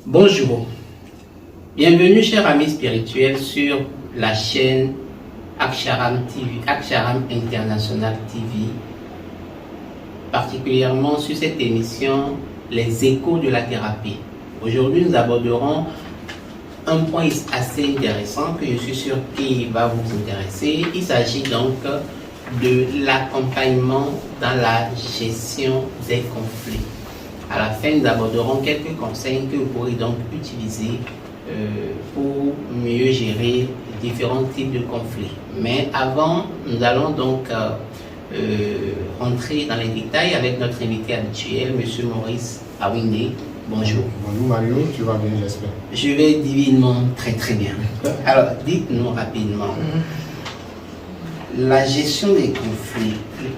Bonjour, bienvenue chers amis spirituels sur la chaîne Aksharam TV, Aksharam International TV, particulièrement sur cette émission Les échos de la thérapie. Aujourd'hui nous aborderons un point assez intéressant que je suis sûr qu'il va vous intéresser. Il s'agit donc de l'accompagnement dans la gestion des conflits. À la fin, nous aborderons quelques conseils que vous pourrez donc utiliser pour mieux gérer différents types de conflits. Mais avant, nous allons donc rentrer dans les détails avec notre invité habituel, M. Maurice Awine. Bonjour. Bonjour Mario, tu vas bien, j'espère. Je vais divinement très bien. Alors, dites-nous rapidement, la gestion des conflits.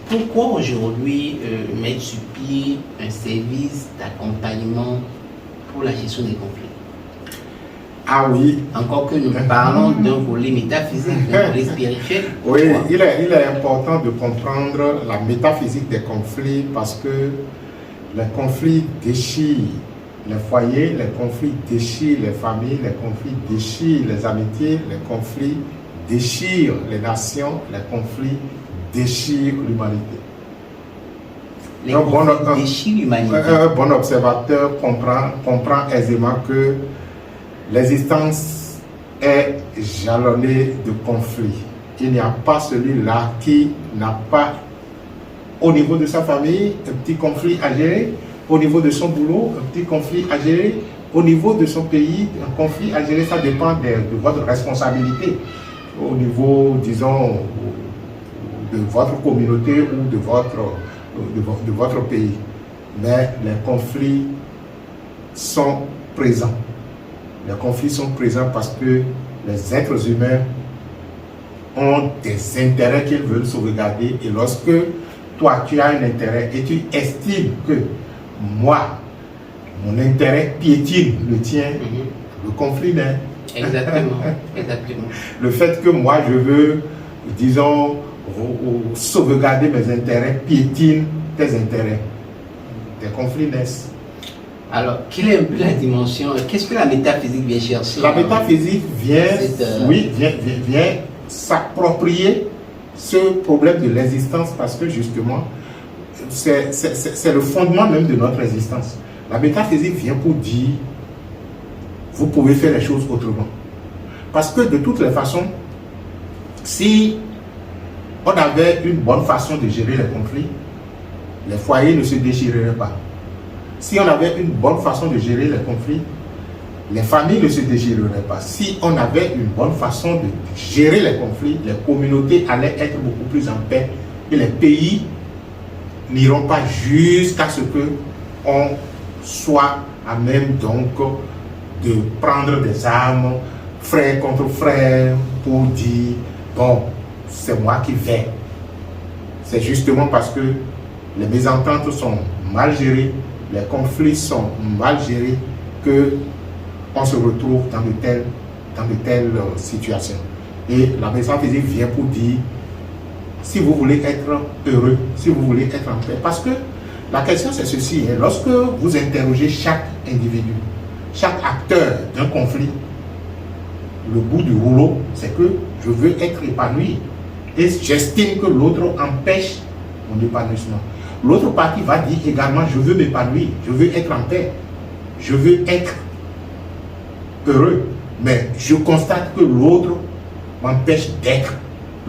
Pourquoi aujourd'hui mettre sur pied un service d'accompagnement pour la gestion des conflits? Ah oui. Encore que nous parlons d'un volet métaphysique, d'un volet spirituel. Oui, il est important de comprendre la métaphysique des conflits parce que les conflits déchirent les foyers, les conflits déchirent les familles, les conflits déchirent les amitiés, les conflits déchirent les nations, les conflits déchirent l'humanité. Les conflits déchirent l'humanité. Un bon observateur comprend aisément que l'existence est jalonnée de conflits. Il n'y a pas celui-là qui n'a pas, au niveau de sa famille, un petit conflit à gérer, au niveau de son boulot, un petit conflit à gérer, au niveau de son pays, un conflit à gérer. Ça dépend de votre responsabilité, au niveau, disons, de votre communauté ou de votre pays. Mais les conflits sont présents. Les conflits sont présents parce que les êtres humains ont des intérêts qu'ils veulent sauvegarder. Et lorsque toi, tu as un intérêt et tu estimes que moi, mon intérêt piétine le tien, le conflit naît. Exactement. Le fait que moi, je veux, disons, sauvegarder mes intérêts piétine tes intérêts. Des conflits naissent. Alors, quelle est un peu la dimension, qu'est-ce que la métaphysique vient chercher? La métaphysique vient s'approprier ce problème de l'existence parce que justement, c'est le fondement même de notre existence. La métaphysique vient pour dire, vous pouvez faire les choses autrement. Parce que de toutes les façons, si on avait une bonne façon de gérer les conflits, les foyers ne se déchireraient pas. Si on avait une bonne façon de gérer les conflits, les familles ne se déchireraient pas. Si on avait une bonne façon de gérer les conflits, les communautés allaient être beaucoup plus en paix et les pays n'iront pas jusqu'à ce qu'on soit à même donc de prendre des armes, frère contre frère, pour dire, bon, c'est moi qui vais. C'est justement parce que les mésententes sont mal gérées, les conflits sont mal gérés que on se retrouve dans de telles situations. Et la métaphysique vient pour dire, si vous voulez être heureux, si vous voulez être en paix, parce que la question c'est ceci, hein, lorsque vous interrogez chaque individu, chaque acteur d'un conflit, le bout du rouleau, c'est que je veux être épanoui et j'estime que l'autre empêche mon épanouissement. L'autre partie va dire également, je veux m'épanouir, je veux être en paix, je veux être heureux, mais je constate que l'autre m'empêche d'être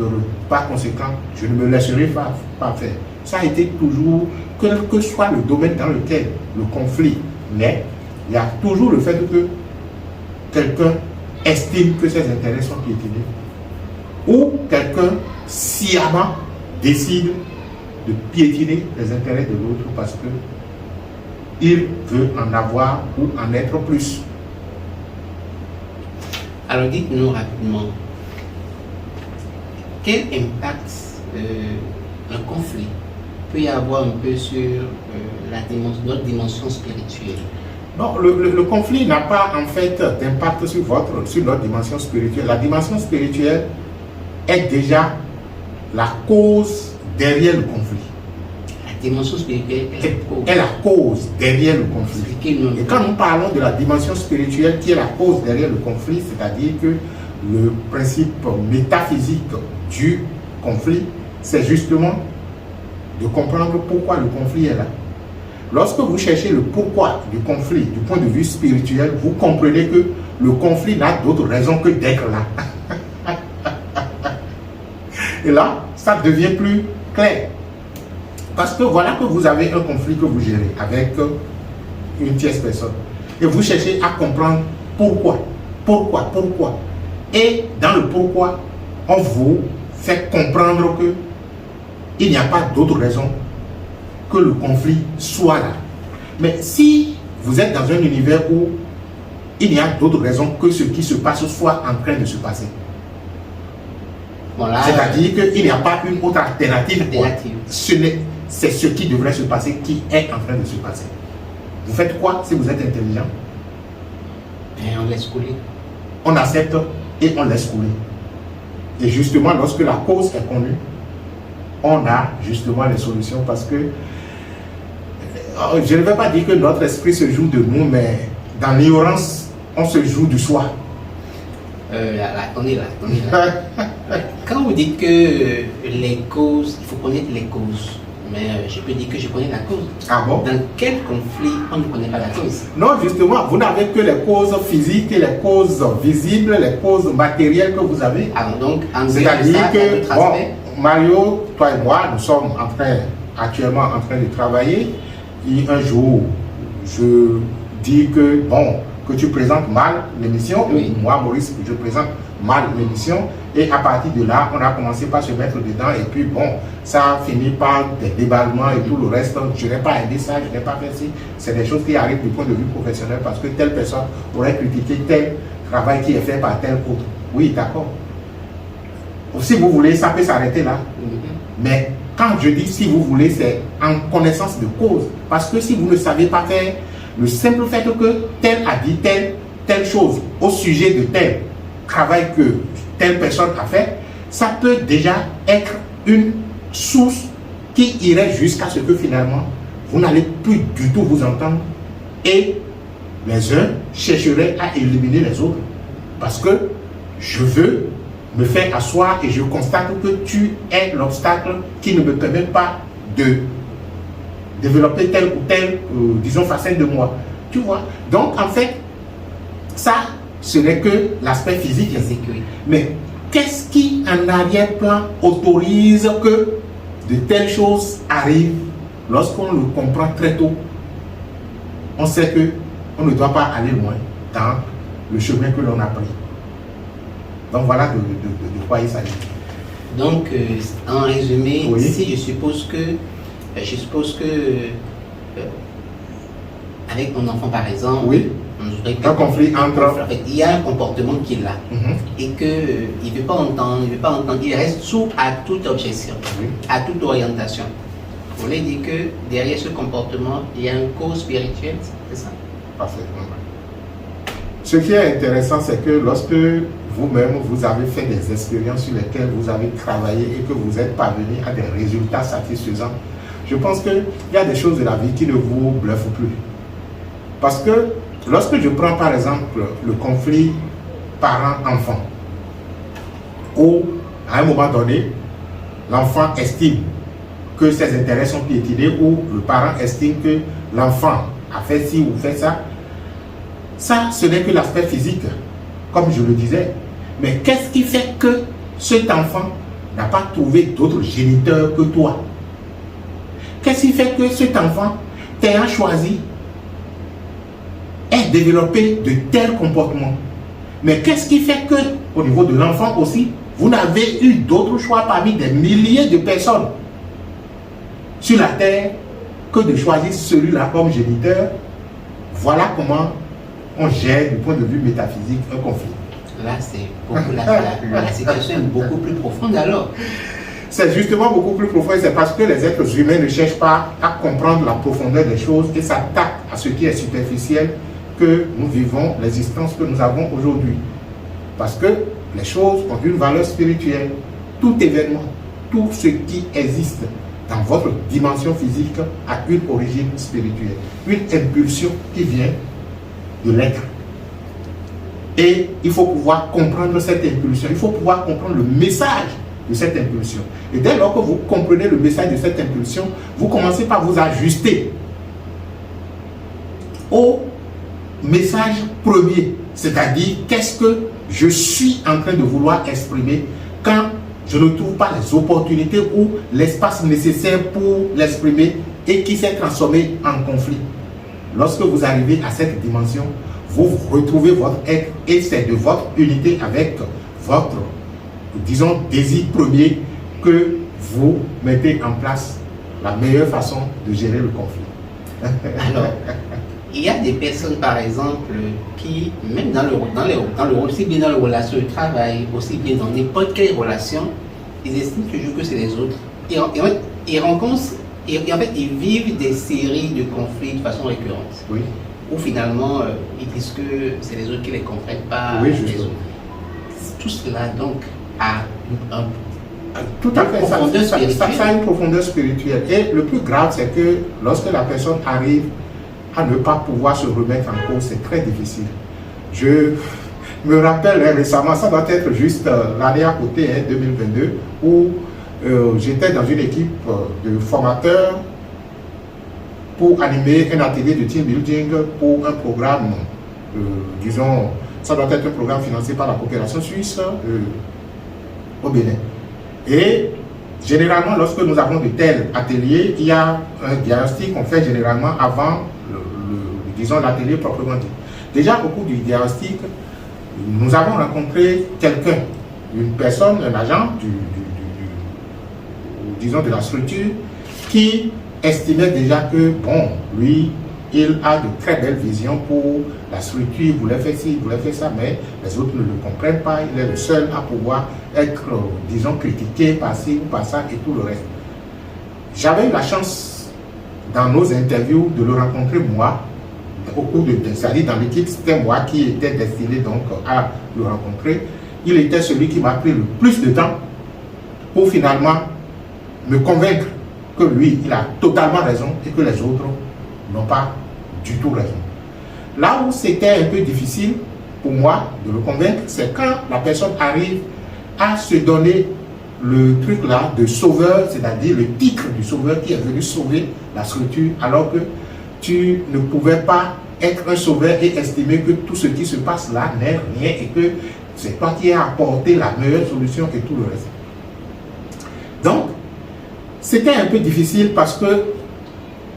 heureux. Par conséquent, je ne me laisserai pas faire. Ça a été toujours, quel que soit le domaine dans lequel le conflit naît, il y a toujours le fait que quelqu'un estime que ses intérêts sont piétinés ou quelqu'un sciemment décide de piétiner les intérêts de l'autre parce que il veut en avoir ou en être plus. Alors dites-nous rapidement, quel impact un conflit peut y avoir un peu sur notre dimension spirituelle? Non, le conflit n'a pas en fait d'impact sur notre dimension spirituelle. La dimension spirituelle est déjà la cause derrière le conflit. dimension spirituelle est la cause derrière le conflit. Expliquez-nous. Et quand nous parlons de la dimension spirituelle qui est la cause derrière le conflit, c'est-à-dire que le principe métaphysique du conflit, c'est justement de comprendre pourquoi le conflit est là. Lorsque vous cherchez le pourquoi du conflit du point de vue spirituel, vous comprenez que le conflit n'a d'autre raison que d'être là. Et là, ça devient plus clair. Parce que voilà que vous avez un conflit que vous gérez avec une tierce personne. Et vous cherchez à comprendre pourquoi. Et dans le pourquoi, on vous fait comprendre que il n'y a pas d'autre raison que le conflit soit là. Mais si vous êtes dans un univers où il n'y a d'autre raison que ce qui se passe soit en train de se passer, Voilà, c'est-à-dire qu'il n'y a pas une autre alternative. C'est ce qui devrait se passer qui est en train de se passer. Vous faites quoi si vous êtes intelligent? Et on laisse couler. On accepte et on laisse couler. Et justement, lorsque la cause est connue, on a justement les solutions parce que je ne vais pas dire que notre esprit se joue de nous, mais dans l'ignorance, on se joue du soi. Attendez là. Quand vous dites que les causes, il faut connaître les causes, mais je peux dire que je connais la cause. Ah bon? Dans quel conflit on ne connaît pas la cause? Non, justement, vous n'avez que les causes physiques et les causes visibles, les causes matérielles que vous avez. Alors donc, c'est-à-dire que, bon, Mario, toi et moi, nous sommes actuellement en train de travailler. Et un jour, je dis que, bon, que tu présentes mal l'émission, oui. Moi, Maurice, je présente mal l'émission, et à partir de là, on a commencé par se mettre dedans, et puis bon, ça a fini par des déballements et tout le reste. Je n'ai pas aidé ça, je n'ai pas fait ci. C'est des choses qui arrivent du point de vue professionnel, parce que telle personne aurait critiqué tel travail qui est fait par tel autre. Oui, d'accord. Si vous voulez, ça peut s'arrêter là. Mais quand je dis si vous voulez, c'est en connaissance de cause. Parce que si vous ne savez pas faire, le simple fait que tel a dit telle chose au sujet de tel travail que telle personne a fait, ça peut déjà être une source qui irait jusqu'à ce que finalement, vous n'allez plus du tout vous entendre et les uns chercheraient à éliminer les autres. Parce que je veux me faire asseoir et je constate que tu es l'obstacle qui ne me permet pas de développer telle ou telle, disons, facette de moi. Tu vois? Donc, en fait, ça, ce n'est que l'aspect physique. Mais qu'est-ce qui, en arrière-plan, autorise que de telles choses arrivent lorsqu'on le comprend très tôt? On sait qu'on ne doit pas aller loin dans le chemin que l'on a pris. Donc, voilà de quoi il s'agit. Donc, en résumé, oui. Si je suppose que avec mon enfant par exemple, oui. Un conflit entre... En fait, il y a un comportement qui est là et qu'il ne veut pas entendre, il reste sourd à toute objection, à toute orientation. Vous voulez dire que derrière ce comportement, il y a une cause spirituelle, c'est ça? Parfaitement. Ce qui est intéressant, c'est que lorsque vous-même, vous avez fait des expériences sur lesquelles vous avez travaillé et que vous êtes parvenu à des résultats satisfaisants, je pense qu'il y a des choses de la vie qui ne vous bluffent plus. Parce que lorsque je prends par exemple le conflit parent-enfant, où à un moment donné, l'enfant estime que ses intérêts sont piétinés, ou le parent estime que l'enfant a fait ci ou fait ça, ça, ce n'est que l'aspect physique, comme je le disais. Mais qu'est-ce qui fait que cet enfant n'a pas trouvé d'autre géniteur que toi? Qu'est-ce qui fait que cet enfant t'ayant choisi ait développé de tels comportements? Mais qu'est-ce qui fait que, au niveau de l'enfant aussi, vous n'avez eu d'autre choix parmi des milliers de personnes sur la terre que de choisir celui-là comme géniteur? Voilà comment on gère du point de vue métaphysique un conflit. Là, c'est beaucoup, la situation est beaucoup plus profonde alors. C'est justement beaucoup plus profond, c'est parce que les êtres humains ne cherchent pas à comprendre la profondeur des choses et s'attaquent à ce qui est superficiel que nous vivons, l'existence que nous avons aujourd'hui. Parce que les choses ont une valeur spirituelle. Tout événement, tout ce qui existe dans votre dimension physique a une origine spirituelle, une impulsion qui vient de l'être. Et il faut pouvoir comprendre cette impulsion, il faut pouvoir comprendre le message de cette impulsion. Et dès lors que vous comprenez le message de cette impulsion, vous commencez par vous ajuster au message premier, c'est-à-dire qu'est-ce que je suis en train de vouloir exprimer quand je ne trouve pas les opportunités ou l'espace nécessaire pour l'exprimer et qui s'est transformé en conflit. Lorsque vous arrivez à cette dimension, vous retrouvez votre être et c'est de votre unité avec votre, disons, désir premier que vous mettez en place la meilleure façon de gérer le conflit. Alors, il y a des personnes, par exemple, qui, même dans le aussi bien dans les relations de travail, aussi bien dans n'importe quelle relation, ils estiment toujours que c'est les autres. Ils rencontrent, et en fait, ils vivent des séries de conflits de façon récurrente. Oui. Où finalement, ils disent que c'est les autres qui ne les comprennent pas. Oui, les justement. autres. Tout cela, donc, a tout à fait, ça a une profondeur spirituelle. Et le plus grave, c'est que lorsque la personne arrive à ne pas pouvoir se remettre en cause, c'est très difficile. Je me rappelle récemment, ça doit être juste l'année à côté, 2022, où j'étais dans une équipe de formateurs pour animer un atelier de team building pour un programme, disons, ça doit être un programme financé par la coopération suisse au Bénin. Et généralement, lorsque nous avons de tels ateliers, il y a un diagnostic qu'on fait généralement avant disons, l'atelier proprement dit. Déjà, au cours du diagnostic, nous avons rencontré quelqu'un, une personne, un agent disons, de la structure, qui estimait déjà que, bon, lui, il a de très belles visions pour la structure, il voulait faire ci, il voulait faire ça, mais les autres ne le comprennent pas, il est le seul à pouvoir être, disons, critiqué par ci ou par ça et tout le reste. J'avais eu la chance, dans nos interviews, de le rencontrer moi, au cours c'est-à-dire dans l'équipe, c'était moi qui était destiné donc à le rencontrer. Il était celui qui m'a pris le plus de temps pour finalement me convaincre que lui, il a totalement raison et que les autres n'ont pas du tout raison. Là où c'était un peu difficile pour moi de le convaincre, c'est quand la personne arrive à se donner le truc là de sauveur, c'est-à-dire le titre du sauveur qui est venu sauver la structure, alors que tu ne pouvais pas être un sauveur et estimer que tout ce qui se passe là n'est rien et que c'est toi qui as apporté la meilleure solution et tout le reste. Donc, c'était un peu difficile parce que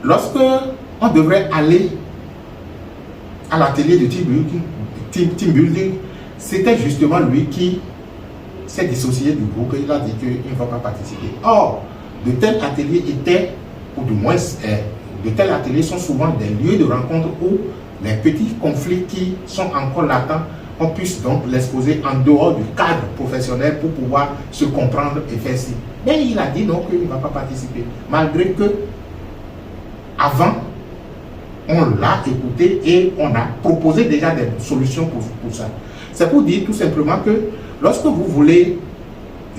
lorsque on devrait aller à l'atelier de team building, c'était justement lui qui s'est dissocié du groupe et il a dit qu'il ne va pas participer. Or, de tels ateliers étaient, ou du moins, de tels ateliers sont souvent des lieux de rencontre où les petits conflits qui sont encore latents, on puisse donc l'exposer en dehors du cadre professionnel pour pouvoir se comprendre et faire ci. Mais il a dit non, qu'il ne va pas participer. Malgré que, avant, on l'a écouté et on a proposé déjà des solutions pour ça. C'est pour dire tout simplement que lorsque vous voulez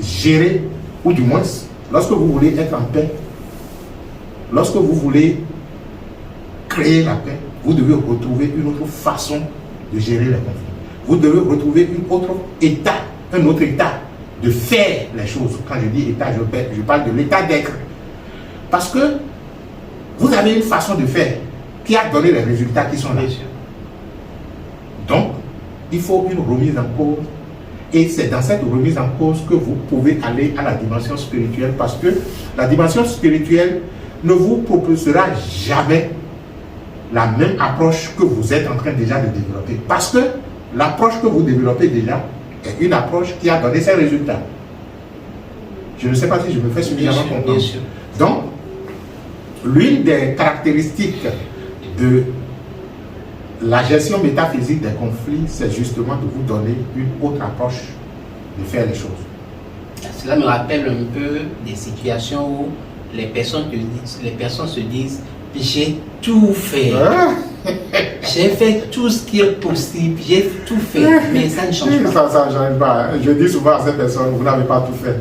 gérer, ou du moins, lorsque vous voulez être en paix, lorsque vous voulez créer la paix, vous devez retrouver une autre façon de gérer les conflits. Vous devez retrouver un autre état de faire les choses. Quand je dis état, je parle de l'état d'être. Parce que vous avez une façon de faire qui a donné les résultats qui sont là. Donc, il faut une remise en cause. Et c'est dans cette remise en cause que vous pouvez aller à la dimension spirituelle, parce que la dimension spirituelle ne vous proposera jamais la même approche que vous êtes en train déjà de développer. Parce que l'approche que vous développez déjà est une approche qui a donné ses résultats. Je ne sais pas si je me fais suffisamment comprendre. Donc, l'une des caractéristiques de la gestion métaphysique des conflits, c'est justement de vous donner une autre approche de faire les choses. Cela me rappelle un peu des situations où les personnes se disent j'ai tout fait. J'ai fait tout ce qui est possible, j'ai tout fait, mais ça ne change pas. Ça ne change pas. Je dis souvent à ces personnes, vous n'avez pas tout fait.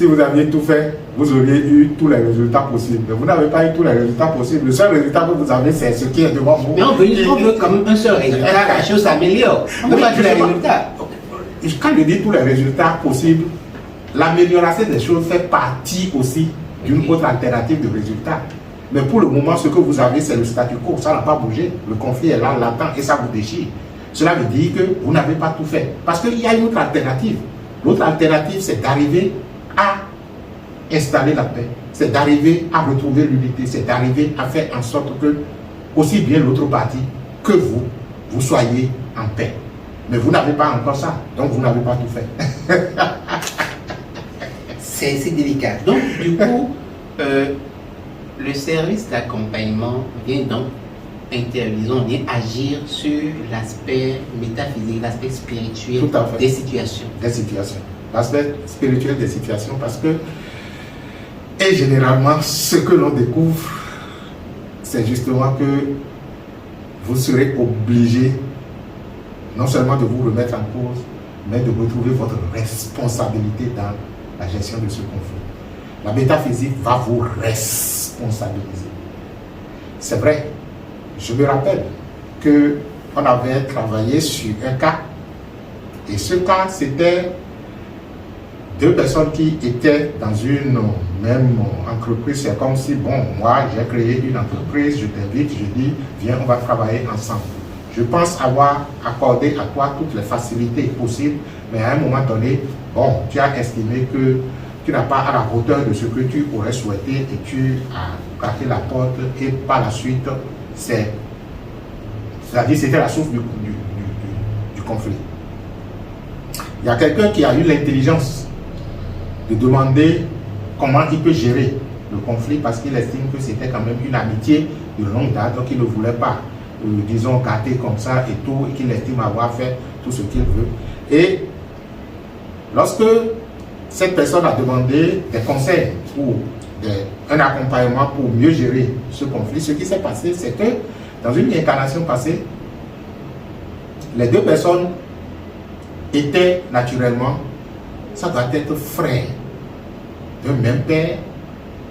si vous aviez tout fait, vous auriez eu tous les résultats possibles. Mais vous n'avez pas eu tous les résultats possibles. Le seul résultat que vous avez, c'est ce qui est devant vous. Mais on veut quand même un seul résultat, la chose s'améliore. On ne veut pas tous les résultats. Quand je dis tous les résultats possibles, l'amélioration des choses fait partie aussi d'une autre alternative de résultat. Mais pour le moment, ce que vous avez, c'est le statu quo. Ça n'a pas bougé. Le conflit est là, latent, et ça vous déchire. Cela veut dire que vous n'avez pas tout fait. Parce qu'il y a une autre alternative. L'autre alternative, c'est d'arriver à installer la paix. C'est d'arriver à retrouver l'unité. C'est d'arriver à faire en sorte que, aussi bien l'autre partie que vous soyez en paix. Mais vous n'avez pas encore ça. Donc vous n'avez pas tout fait. C'est délicat. Donc, du coup, le service d'accompagnement vient donc vient agir sur l'aspect métaphysique, l'aspect spirituel des situations. Des situations. L'aspect spirituel des situations, parce que, et généralement, ce que l'on découvre, c'est justement que vous serez obligé non seulement de vous remettre en cause, mais de retrouver votre responsabilité dans la gestion de ce conflit. La métaphysique va vous responsabiliser. C'est vrai, je me rappelle qu'on avait travaillé sur un cas, et ce cas, c'était deux personnes qui étaient dans une même entreprise. C'est comme si, bon, moi, j'ai créé une entreprise, je t'invite, je dis, viens, on va travailler ensemble. Je pense avoir accordé à toi toutes les facilités possibles, mais à un moment donné, bon, tu as estimé que tu n'as pas à la hauteur de ce que tu aurais souhaité et tu as claqué la porte et par la suite, c'est-à-dire c'était la source du conflit. Il y a quelqu'un qui a eu l'intelligence de demander comment il peut gérer le conflit parce qu'il estime que c'était quand même une amitié de longue date, donc il ne voulait pas, disons, gâter comme ça et tout, et qu'il estime avoir fait tout ce qu'il veut. Et lorsque cette personne a demandé des conseils ou un accompagnement pour mieux gérer ce conflit, ce qui s'est passé, c'est que dans une incarnation passée, les deux personnes étaient naturellement, ça doit être frères d'un même père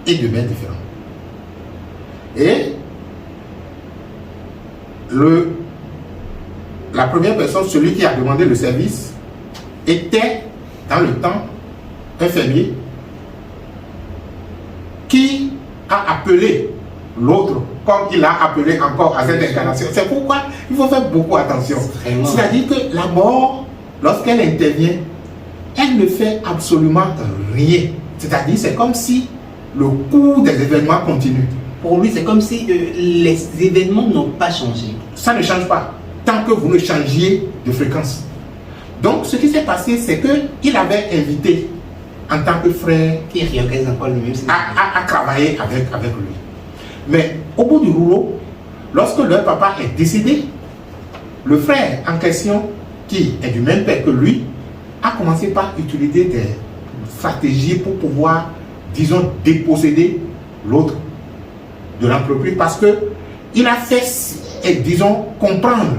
et de mères différentes. Et la première personne, celui qui a demandé le service, était dans le temps un fermier qui a appelé l'autre comme il a appelé encore à cette incarnation. C'est pourquoi il faut faire beaucoup attention. C'est-à-dire que la mort, lorsqu'elle intervient, elle ne fait absolument rien. C'est-à-dire c'est comme si le cours des événements continue. Pour lui, c'est comme si les événements n'ont pas changé. Ça ne change pas, tant que vous ne changiez de fréquence. Donc, ce qui s'est passé, c'est qu'il avait invité, en tant que frère, qui réorganise encore lui-même, à travailler avec lui. Mais au bout du rouleau, lorsque leur papa est décédé, le frère en question, qui est du même père que lui, a commencé par utiliser des stratégies pour pouvoir, disons, déposséder l'autre de l'entreprise, parce qu'il a fait, disons, comprendre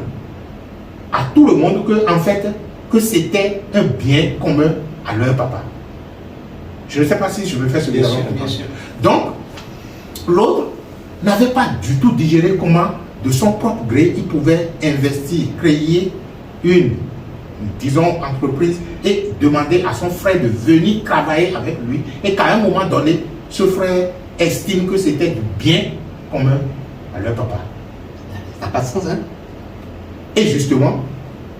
à tout le monde que, en fait, que c'était un bien commun à leur papa. Je ne sais pas si je me fais ce que bien sûr. Donc, l'autre n'avait pas du tout digéré comment, de son propre gré, il pouvait investir, créer une, disons, entreprise et demander à son frère de venir travailler avec lui et qu'à un moment donné, ce frère estime que c'était du bien commun à leur papa. Ça n'a pas de sens, hein? Et justement,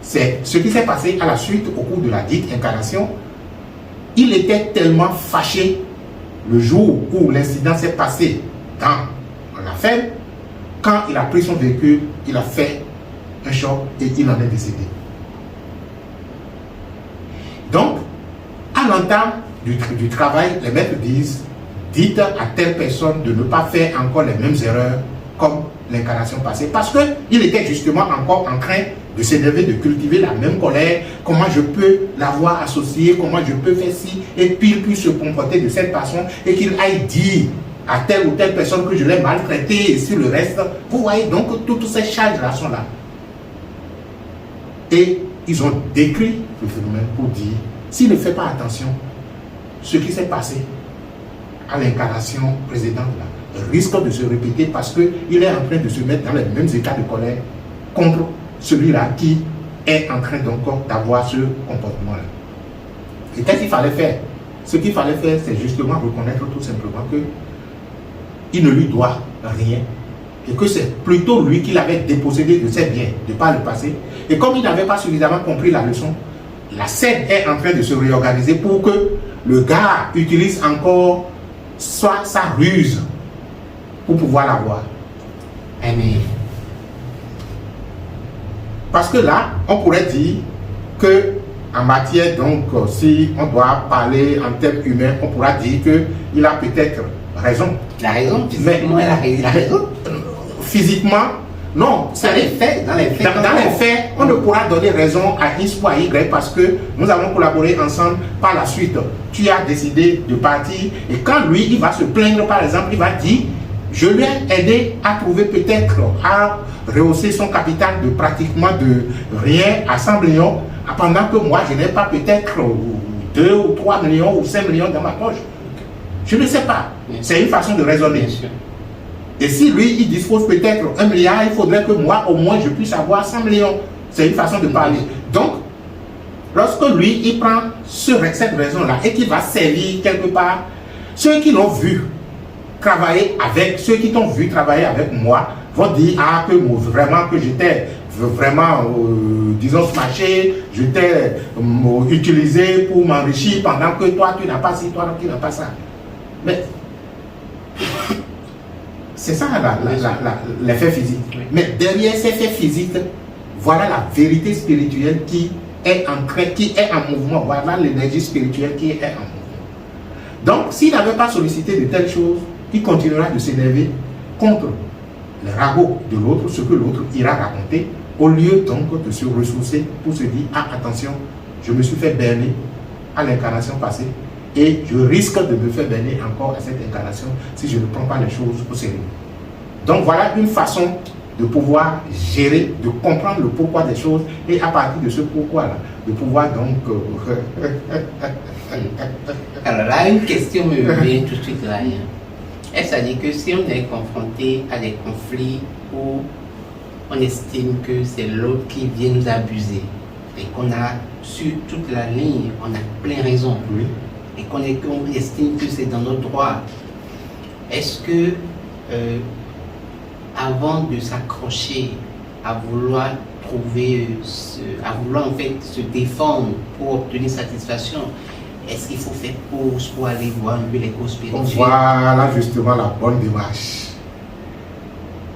c'est ce qui s'est passé à la suite au cours de la dite incarnation. Il était tellement fâché le jour où l'incident s'est passé dans la ferme, quand il a pris son véhicule, il a fait un choc et il en est décédé. Donc, à l'entame du travail, les maîtres disent, dites à telle personne de ne pas faire encore les mêmes erreurs comme l'incarnation passée, parce qu'il était justement encore en train de s'énerver, de cultiver la même colère, comment je peux l'avoir associé, comment je peux faire ci, et puis il puisse se comporter de cette façon, et qu'il aille dire à telle ou telle personne que je l'ai maltraité, et sur le reste, vous voyez, donc toutes ces charges-là sont là. Et ils ont décrit le phénomène pour dire, s'il ne fait pas attention, ce qui s'est passé à l'incarnation précédente là, risque de se répéter parce qu'il est en train de se mettre dans les mêmes états de colère contre celui-là qui est en train donc d'avoir ce comportement-là. Et qu'est-ce qu'il fallait faire? Ce qu'il fallait faire, c'est justement reconnaître tout simplement que il ne lui doit rien et que c'est plutôt lui qui l'avait dépossédé de ses biens de par le passé. Et comme il n'avait pas suffisamment compris la leçon, la scène est en train de se réorganiser pour que le gars utilise encore sa ruse pour pouvoir l'avoir. Amen. Parce que là, on pourrait dire que en matière, donc, si on doit parler en termes humains, on pourra dire qu'il a peut-être raison. La raison, physiquement, il a raison. Physiquement, non. Dans les faits, dans les faits, on ne pourra donner raison à X ou à Y parce que nous avons collaboré ensemble par la suite. Tu as décidé de partir et quand lui, il va se plaindre, par exemple, il va dire, je lui ai aidé à trouver peut-être, à rehausser son capital de pratiquement de rien à 100 millions, pendant que moi, je n'ai pas peut-être 2 ou 3 millions ou 5 millions dans ma poche. Je ne sais pas. C'est une façon de raisonner. Et si lui, il dispose peut-être 1 milliard, il faudrait que moi, au moins, je puisse avoir 100 millions. C'est une façon de parler. Donc, lorsque lui, il prend cette raison-là et qu'il va servir quelque part, ceux qui l'ont vu travailler avec, ceux qui t'ont vu travailler avec moi, vont dire, ah, que vraiment, que j'étais vraiment, disons, smashé, j'étais utilisé pour m'enrichir pendant que toi, tu n'as pas ci, toi, tu n'as pas ça. Mais c'est ça l'effet physique. Oui. Mais derrière ces faits physiques, voilà la vérité spirituelle qui est en mouvement. Voilà l'énergie spirituelle qui est en mouvement. Donc, s'il n'avait pas sollicité de telles choses, il continuera de s'énerver contre les ragots de l'autre, ce que l'autre ira raconter, au lieu donc de se ressourcer pour se dire, ah, attention, je me suis fait berner à l'incarnation passée et je risque de me faire berner encore à cette incarnation si je ne prends pas les choses au sérieux. Donc voilà une façon de pouvoir gérer, de comprendre le pourquoi des choses et à partir de ce pourquoi-là, de pouvoir donc... Alors là, une question me vient tout de suite là. Est-ce à dire que si on est confronté à des conflits où on estime que c'est l'autre qui vient nous abuser et qu'on a sur toute la ligne, on a plein raison, oui, et qu'on estime que c'est dans notre droit, est-ce que avant de s'accrocher à vouloir trouver, à vouloir en fait se défendre pour obtenir satisfaction, est-ce qu'il faut faire pause pour aller voir un peu les causes spirituelles? Voilà justement la bonne démarche.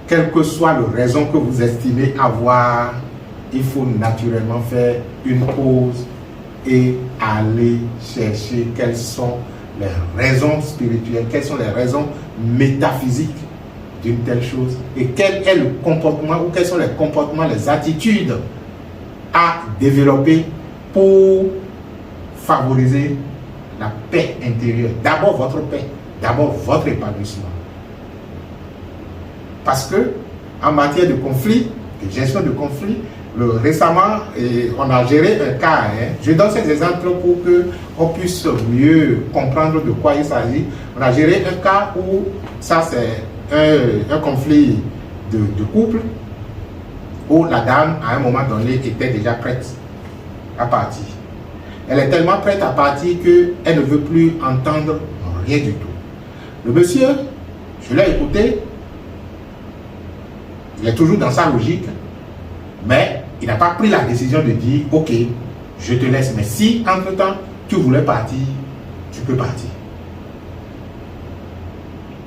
Quelle que soit la raison que vous estimez avoir, il faut naturellement faire une pause et aller chercher quelles sont les raisons spirituelles, quelles sont les raisons métaphysiques d'une telle chose et quel est le comportement ou quels sont les comportements, les attitudes à développer pour favoriser la paix intérieure. D'abord votre paix, d'abord votre épanouissement. Parce que en matière de conflit, de gestion de conflit, récemment, on a géré un cas. Je donne ces exemples pour qu'on puisse mieux comprendre de quoi il s'agit. On a géré un cas où ça c'est un conflit de couple où la dame, à un moment donné, était déjà prête à partir. Elle est tellement prête à partir qu'elle ne veut plus entendre rien du tout. Le monsieur, je l'ai écouté, il est toujours dans sa logique, mais il n'a pas pris la décision de dire, ok, je te laisse, mais si entre-temps, tu voulais partir, tu peux partir.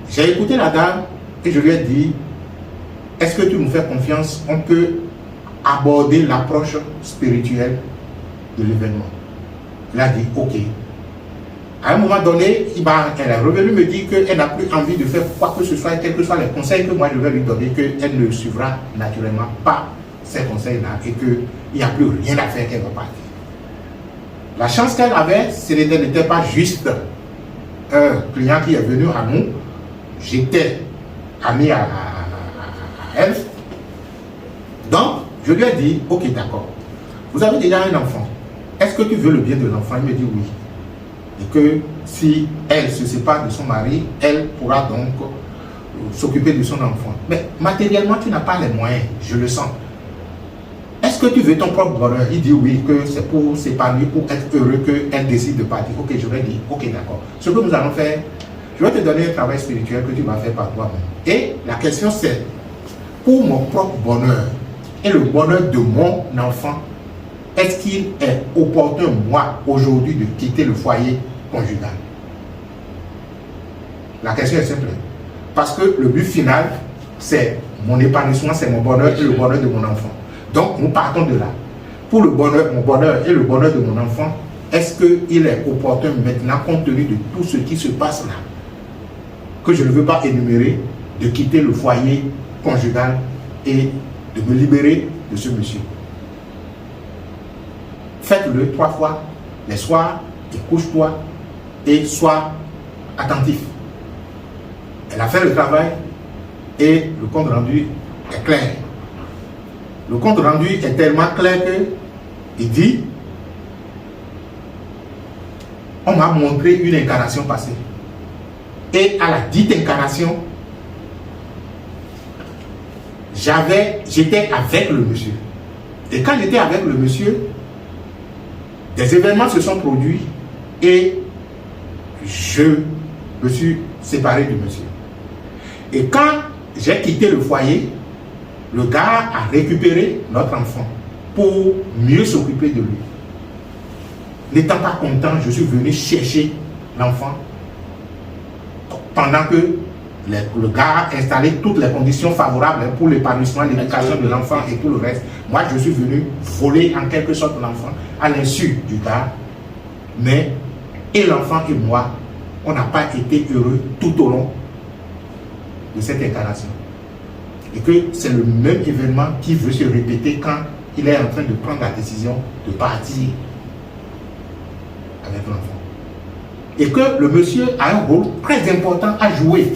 J'ai écouté la dame et je lui ai dit, est-ce que tu nous fais confiance? On peut aborder l'approche spirituelle de l'événement. Il a dit, ok. À un moment donné, elle est revenue me dire qu'elle n'a plus envie de faire quoi que ce soit, quels que soient les conseils que moi je vais lui donner, qu'elle ne suivra naturellement pas ces conseils-là et qu'il n'y a plus rien à faire, qu'elle va partir. La chance qu'elle avait, ce n'était pas juste un client qui est venu à nous. J'étais ami à elle. Donc, je lui ai dit, ok, d'accord. Vous avez déjà un enfant. Est-ce que tu veux le bien de l'enfant? Il me dit oui. Et que si elle se sépare de son mari, elle pourra donc s'occuper de son enfant. Mais matériellement, tu n'as pas les moyens, je le sens. Est-ce que tu veux ton propre bonheur? Il dit oui, que c'est pour s'épanouir, pour être heureux qu'elle décide de partir. Ok, je vais dire, ok, d'accord. Ce que nous allons faire, je vais te donner un travail spirituel que tu vas faire par toi-même. Et la question c'est, pour mon propre bonheur et le bonheur de mon enfant, est-ce qu'il est opportun, moi, aujourd'hui, de quitter le foyer conjugal? La question est simple. Parce que le but final, c'est mon épanouissement, c'est mon bonheur et le bonheur de mon enfant. Donc, nous partons de là. Pour le bonheur, mon bonheur et le bonheur de mon enfant, est-ce qu'il est opportun maintenant, compte tenu de tout ce qui se passe là, que je ne veux pas énumérer, de quitter le foyer conjugal et de me libérer de ce monsieur? Faites-le 3 fois les soirs et couche-toi et sois attentif. Elle a fait le travail et le compte rendu est clair. Le compte rendu est tellement clair que il dit, on m'a montré une incarnation passée. Et à la dite incarnation, j'étais avec le monsieur. Et quand j'étais avec le monsieur, des événements se sont produits et je me suis séparé du monsieur. Et quand j'ai quitté le foyer, le gars a récupéré notre enfant pour mieux s'occuper de lui. N'étant pas content, je suis venu chercher l'enfant pendant que le gars a installé toutes les conditions favorables pour l'épanouissement, l'éducation de l'enfant et tout le reste. Moi, je suis venu voler en quelque sorte l'enfant à l'insu du gars. Mais et l'enfant et moi, on n'a pas été heureux tout au long de cette incarnation. Et que c'est le même événement qui veut se répéter quand il est en train de prendre la décision de partir avec l'enfant. Et que le monsieur a un rôle très important à jouer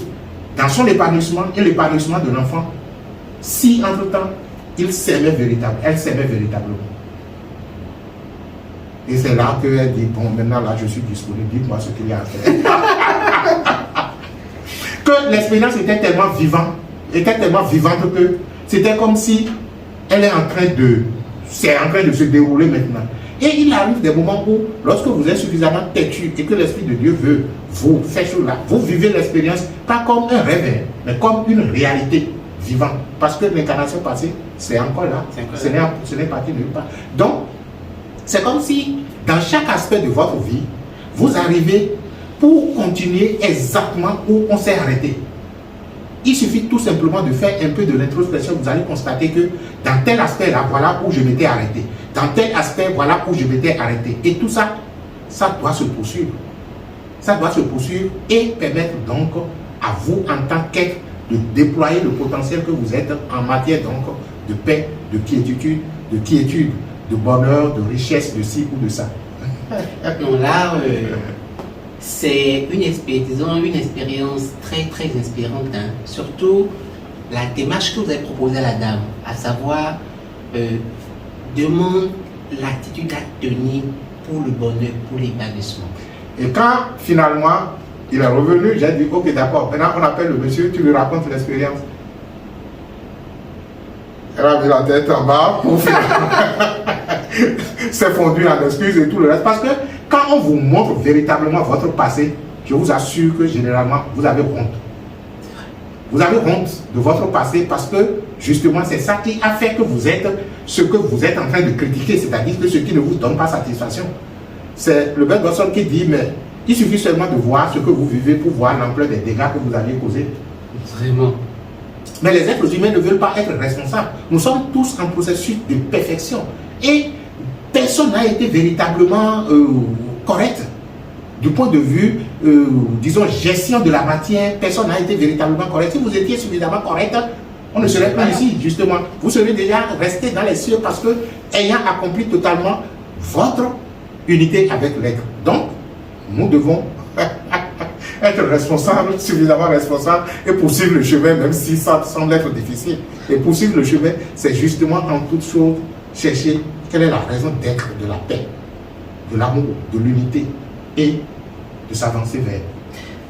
dans son épanouissement et l'épanouissement de l'enfant, si entre-temps il s'aimait véritablement, elle s'aimait véritablement. Et c'est là qu'elle dit, bon, maintenant là je suis disponible, dites-moi ce qu'il y a à faire. Que l'expérience était tellement vivante que c'était comme si elle est en train de, c'est en train de se dérouler maintenant. Et il arrive des moments où, lorsque vous êtes suffisamment têtu et que l'Esprit de Dieu veut vous faire cela, vous vivez l'expérience pas comme un rêve, mais comme une réalité vivante. Parce que l'incarnation passée, c'est encore là, ce n'est parti nulle part. Donc, c'est comme si, dans chaque aspect de votre vie, vous arrivez pour continuer exactement où on s'est arrêté. Il suffit tout simplement de faire un peu de l'introspection, vous allez constater que dans tel aspect là, voilà où je m'étais arrêté. Dans tel aspect, voilà où je m'étais arrêté. Et tout ça, ça doit se poursuivre. Ça doit se poursuivre et permettre donc à vous, en tant qu'être, de déployer le potentiel que vous êtes en matière donc de paix, de quiétude, de bonheur, de richesse, de ci ou de ça. Non, là, c'est une expérience très très inspirante, hein. Surtout la démarche que vous avez proposée à la dame, à savoir demande l'attitude à tenir pour le bonheur, pour l'épanouissement. Et quand finalement il est revenu, j'ai dit ok d'accord, maintenant on appelle le monsieur, tu lui racontes l'expérience. Elle a mis la tête en bas pour s'est fondu en excuses et tout le reste. Parce que quand on vous montre véritablement votre passé, je vous assure que généralement vous avez honte. Vous avez honte de votre passé parce que justement c'est ça qui a fait que vous êtes ce que vous êtes en train de critiquer, c'est-à-dire que ce qui ne vous donne pas satisfaction. C'est le bel garçon qui dit mais il suffit seulement de voir ce que vous vivez pour voir l'ampleur des dégâts que vous aviez causés. Vraiment. Mais les êtres humains ne veulent pas être responsables. Nous sommes tous en processus de perfection. Et personne n'a été véritablement correct. Du point de vue, disons, gestion de la matière, personne n'a été véritablement correct. Si vous étiez suffisamment correct, on ne serait pas ici, justement. Vous serez déjà resté dans les cieux parce que, ayant accompli totalement votre unité avec l'être. Donc, nous devons être responsables, suffisamment responsables et poursuivre le chemin, même si ça semble être difficile. Et poursuivre le chemin, c'est justement en toute chose chercher quelle est la raison d'être de la paix, de l'amour, de l'unité et de s'avancer vers.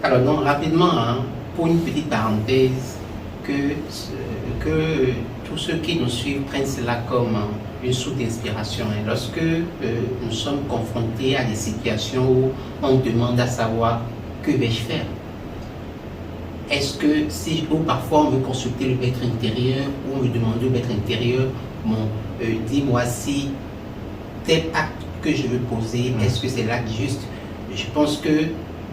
Alors, donc, rapidement, hein, pour une petite parenthèse, que tous ceux qui nous suivent prennent cela comme une source d'inspiration. Et lorsque nous sommes confrontés à des situations où on demande à savoir que vais-je faire, est-ce que si, ou parfois on veut consulter le maître intérieur, ou on veut demander au maître intérieur, bon, dis-moi si tel acte que je veux poser, est-ce que c'est l'acte juste? Je pense que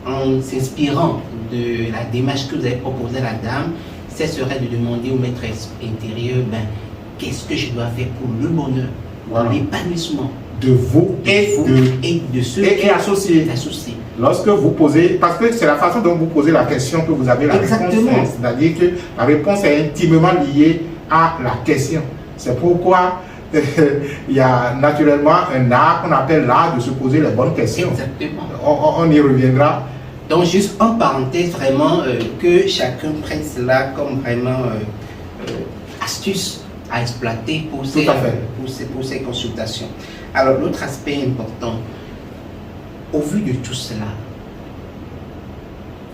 en s'inspirant de la démarche que vous avez proposée à la dame, ce serait de demander au maître intérieur, ben, qu'est-ce que je dois faire pour le bonheur, pour l'épanouissement de vous et de ceux qui associés. Lorsque vous posez, parce que c'est la façon dont vous posez la question que vous avez la réponse. C'est-à-dire que la réponse est intimement liée à la question. C'est pourquoi il y a naturellement un art qu'on appelle l'art de se poser les bonnes questions. Exactement. On y reviendra. Donc juste en parenthèse, vraiment, que chacun prenne cela comme vraiment astuce à exploiter pour ces consultations. Alors l'autre aspect important, au vu de tout cela,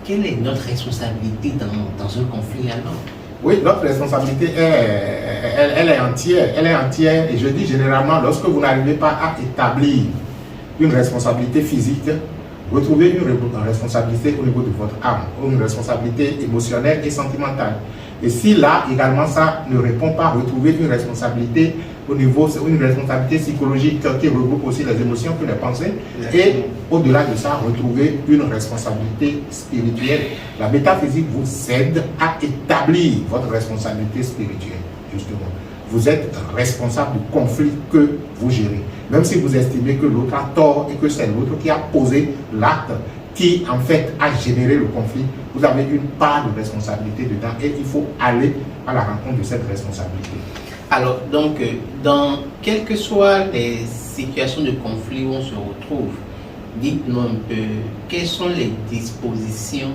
quelle est notre responsabilité dans un conflit alors? Oui, notre responsabilité, elle est entière. Elle est entière, et je dis généralement, lorsque vous n'arrivez pas à établir une responsabilité physique, retrouvez une responsabilité au niveau de votre âme, une responsabilité émotionnelle et sentimentale. Et si là, également, ça ne répond pas, retrouvez une responsabilité au niveau, une responsabilité psychologique qui regroupe aussi les émotions que les pensées. Et au-delà de ça, retrouvez une responsabilité spirituelle. La métaphysique vous aide à établir votre responsabilité spirituelle, justement. Vous êtes responsable du conflit que vous gérez. Même si vous estimez que l'autre a tort et que c'est l'autre qui a posé l'acte qui, en fait, a généré le conflit, vous avez une part de responsabilité dedans et il faut aller à la rencontre de cette responsabilité. Alors, donc, dans quelles que soient les situations de conflit où on se retrouve, dites-nous un peu, quelles sont les dispositions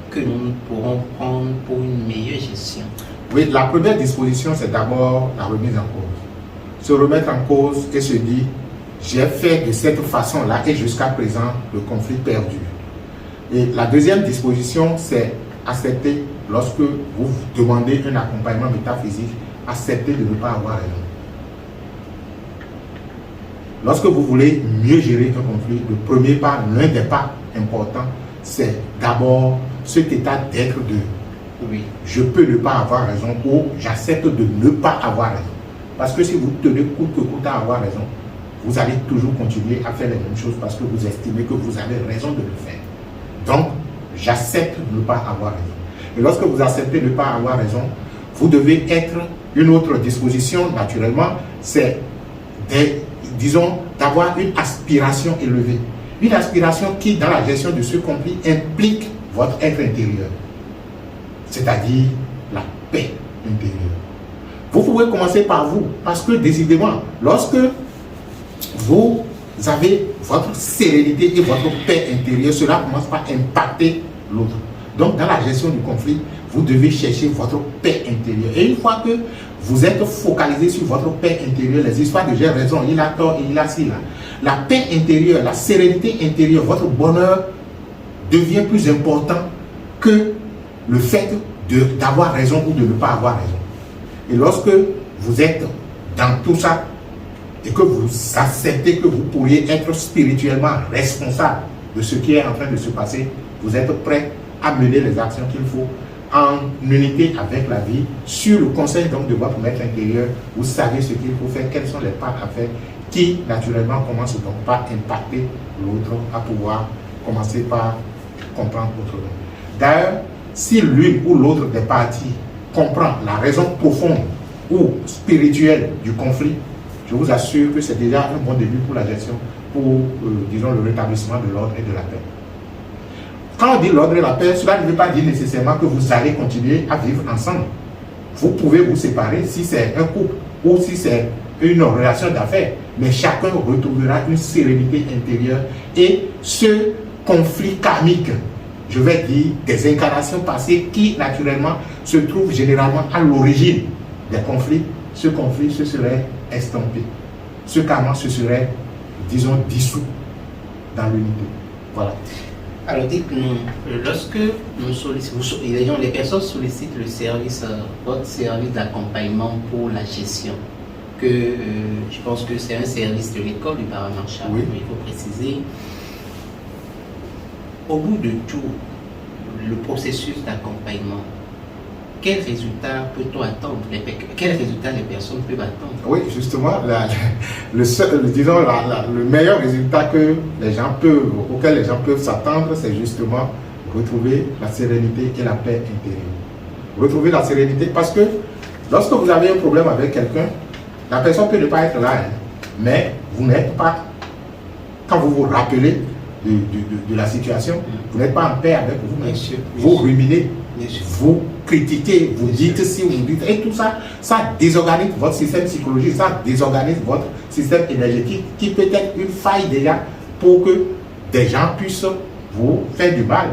que nous pourrons prendre pour une meilleure gestion? Oui, la première disposition, c'est d'abord la remise en cause. Se remettre en cause et se dire, j'ai fait de cette façon-là et jusqu'à présent, le conflit perdure. Et la deuxième disposition, c'est accepter, lorsque vous demandez un accompagnement métaphysique, accepter de ne pas avoir raison. Lorsque vous voulez mieux gérer un conflit, le premier pas, l'un des pas importants, c'est d'abord cet état d'être de je peux ne pas avoir raison ou j'accepte de ne pas avoir raison. Parce que si vous tenez coûte que coûte à avoir raison, vous allez toujours continuer à faire les mêmes choses parce que vous estimez que vous avez raison de le faire. Donc, j'accepte de ne pas avoir raison. Et lorsque vous acceptez de ne pas avoir raison, vous devez être une autre disposition, naturellement, c'est, disons, d'avoir une aspiration élevée. Une aspiration qui, dans la gestion de ce conflit, implique votre être intérieur. C'est-à-dire la paix intérieure. Vous pouvez commencer par vous, parce que décidément, lorsque vous avez votre sérénité et votre paix intérieure, cela commence par impacter l'autre. Donc, dans la gestion du conflit, vous devez chercher votre paix intérieure. Et une fois que vous êtes focalisé sur votre paix intérieure, les histoires de j'ai raison, il a tort et il a ci là, la paix intérieure, la sérénité intérieure, votre bonheur devient plus important que le fait d'avoir raison ou de ne pas avoir raison. Et lorsque vous êtes dans tout ça et que vous acceptez que vous pourriez être spirituellement responsable de ce qui est en train de se passer, vous êtes prêt à mener les actions qu'il faut en unité avec la vie, sur le conseil donc de votre maître intérieur. Vous savez ce qu'il faut faire, quels sont les pas à faire qui naturellement commencent donc par impacter l'autre à pouvoir commencer par comprendre autrement. D'ailleurs, si l'une ou l'autre des parties comprend la raison profonde ou spirituelle du conflit, je vous assure que c'est déjà un bon début pour la gestion, pour, disons, le rétablissement de l'ordre et de la paix. Quand on dit l'ordre et la paix, cela ne veut pas dire nécessairement que vous allez continuer à vivre ensemble. Vous pouvez vous séparer si c'est un couple ou si c'est une relation d'affaires, mais chacun retrouvera une sérénité intérieure et ce conflit karmique, je vais dire des incarnations passées qui naturellement se trouvent généralement à l'origine des conflits, ce conflit se serait estompé. Ce karma se serait, disons, dissous dans l'unité. Voilà. Alors dites-nous, lorsque nous sollicitons, les personnes sollicitent le service, votre service d'accompagnement pour la gestion, que je pense que c'est un service de l'école du Paramarchal, oui. Il faut préciser. Au bout de tout le processus d'accompagnement, quel résultat peut-on attendre? Quel résultat les personnes peuvent attendre? Oui, justement, le meilleur résultat auquel les gens peuvent s'attendre, c'est justement retrouver la sérénité et la paix intérieure. Retrouver la sérénité, parce que lorsque vous avez un problème avec quelqu'un, la personne peut ne pas être là, hein, mais vous n'êtes pas, quand vous vous rappelez de la situation, vous n'êtes pas en paix avec vous-même. Vous ruminez, vous critiquez, vous dites si vous dites, et tout ça, ça désorganise votre système psychologique, ça désorganise votre système énergétique, qui peut être une faille déjà pour que des gens puissent vous faire du mal.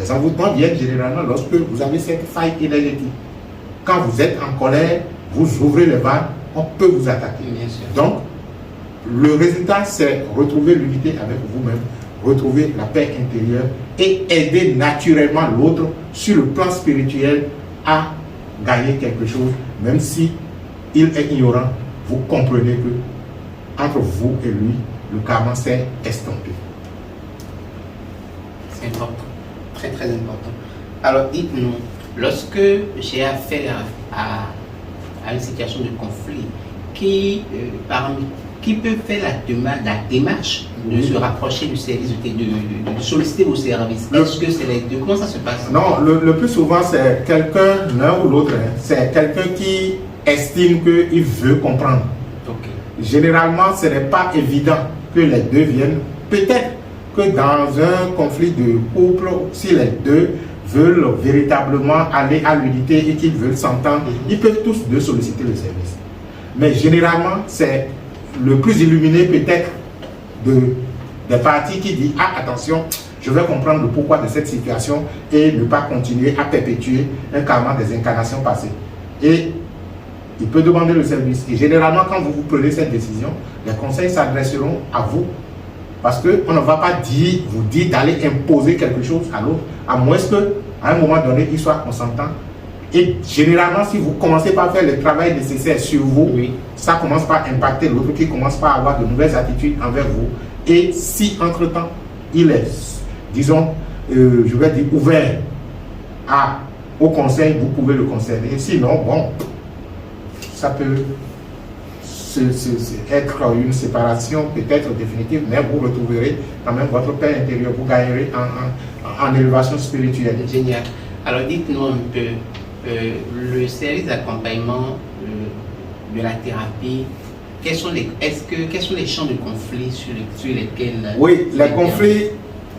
Les envoûtements viennent généralement lorsque vous avez cette faille énergétique. Quand vous êtes en colère, vous ouvrez le bal, on peut vous attaquer. Donc, le résultat, c'est retrouver l'unité avec vous-même, retrouver la paix intérieure et aider naturellement l'autre sur le plan spirituel à gagner quelque chose, même si il est ignorant. Vous comprenez que entre vous et lui, le karma s'est estompé. C'est important, très très important. Alors dites-nous, lorsque j'ai affaire à une situation de conflit, qui peut faire la démarche de se rapprocher du service, de solliciter vos services? Est-ce que c'est les deux? Comment ça se passe? Non, le plus souvent, c'est quelqu'un, l'un ou l'autre, hein, c'est quelqu'un qui estime qu'il veut comprendre. Okay. Généralement, ce n'est pas évident que les deux viennent. Peut-être que dans un conflit de couple, si les deux veulent véritablement aller à l'unité et qu'ils veulent s'entendre, ils peuvent tous deux solliciter le service. Mais généralement, c'est le plus illuminé peut-être des parties qui dit « Ah, attention, je vais comprendre le pourquoi de cette situation et ne pas continuer à perpétuer un karma des incarnations passées. » Et il peut demander le service. Et généralement, quand vous prenez cette décision, les conseils s'adresseront à vous. Parce qu'on ne va pas vous dire d'aller imposer quelque chose à l'autre, à moins qu'à un moment donné, il soit consentant. Et généralement, si vous commencez par faire le travail nécessaire sur vous, ça commence par impacter l'autre qui commence par avoir de nouvelles attitudes envers vous. Et si entre-temps, il est, disons, je vais dire, ouvert au conseil, vous pouvez le conserver. Et sinon, bon, ça peut être une séparation peut-être définitive, mais vous retrouverez quand même votre paix intérieure, vous gagnerez en élévation spirituelle. Génial. Alors dites-nous un peu, le service d'accompagnement de la thérapie, quels sont les champs de conflit sur lesquels... Oui, les conflits,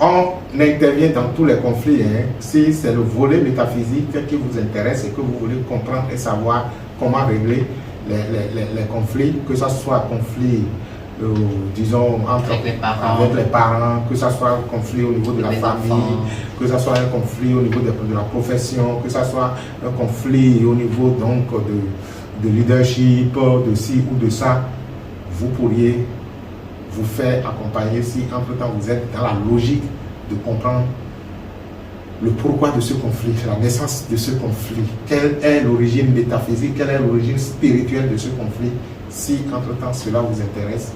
on intervient dans tous les conflits. Hein. Si c'est le volet métaphysique qui vous intéresse et que vous voulez comprendre et savoir comment régler les conflits, que ce soit conflit, disons, avec les parents, que ce soit un conflit au niveau de la famille, que ce soit un conflit au niveau de la profession, que ce soit un conflit au niveau donc de leadership, de ci ou de ça, vous pourriez vous faire accompagner si entre-temps vous êtes dans la logique de comprendre le pourquoi de ce conflit, la naissance de ce conflit, quelle est l'origine métaphysique, quelle est l'origine spirituelle de ce conflit, si entre-temps cela vous intéresse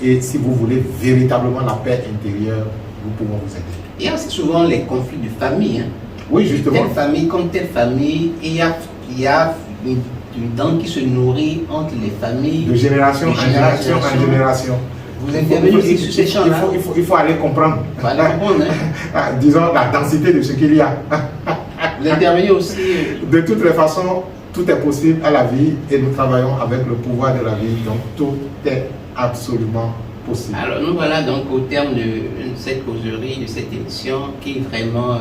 et si vous voulez véritablement la paix intérieure, nous pouvons vous aider. Il y a aussi souvent les conflits de famille. Hein. Oui, justement. Telle famille comme telle famille, il y a une dent qui se nourrit entre les familles. De génération en génération. Vous intervenez aussi sur ces champs-là. Il faut aller comprendre. Il faut aller comprendre, hein. Disons la densité de ce qu'il y a. Vous intervenez aussi. De toutes les façons, tout est possible à la vie et nous travaillons avec le pouvoir de la vie. Donc tout est absolument possible. Alors nous voilà donc au terme de cette causerie, de cette émission qui est vraiment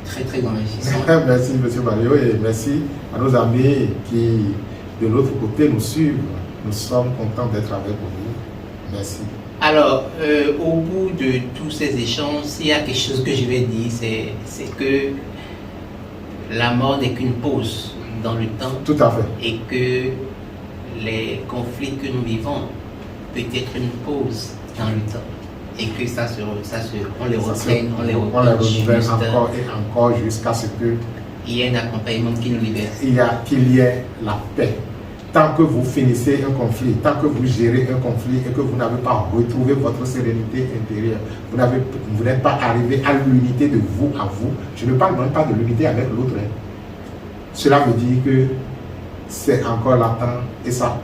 très très enrichissante. Merci M. Barrio et merci à nos amis qui de l'autre côté nous suivent. Nous sommes contents d'être avec vous. Merci. Alors, au bout de tous ces échanges, s'il y a quelque chose que je vais dire, c'est que la mort n'est qu'une pause dans le temps. Tout à fait. Et que les conflits que nous vivons peut être une pause dans le temps. et que on les reprenne, on les renouvelle encore et encore jusqu'à ce que il y ait un accompagnement qui nous libère. Qu'il y ait la paix. Tant que vous finissez un conflit, tant que vous gérez un conflit et que vous n'avez pas retrouvé votre sérénité intérieure, vous n'êtes pas arrivé à l'unité de vous à vous. Je ne parle même pas de l'unité avec l'autre. Cela veut dire que c'est encore latent et ça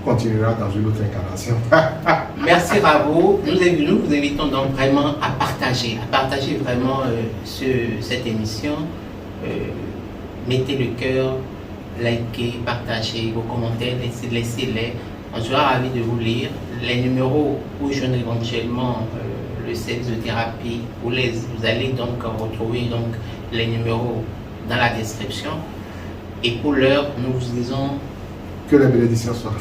continuera dans une autre incarnation. Merci Ravo. Nous vous invitons donc vraiment à partager vraiment cette émission. Mettez le cœur, likez, partagez vos commentaires, laissez-les. On sera ravis de vous lire. Les numéros où je joindre éventuellement le service de thérapie, vous allez donc retrouver donc les numéros dans la description. Et pour l'heure, nous vous disons que la bénédiction soit.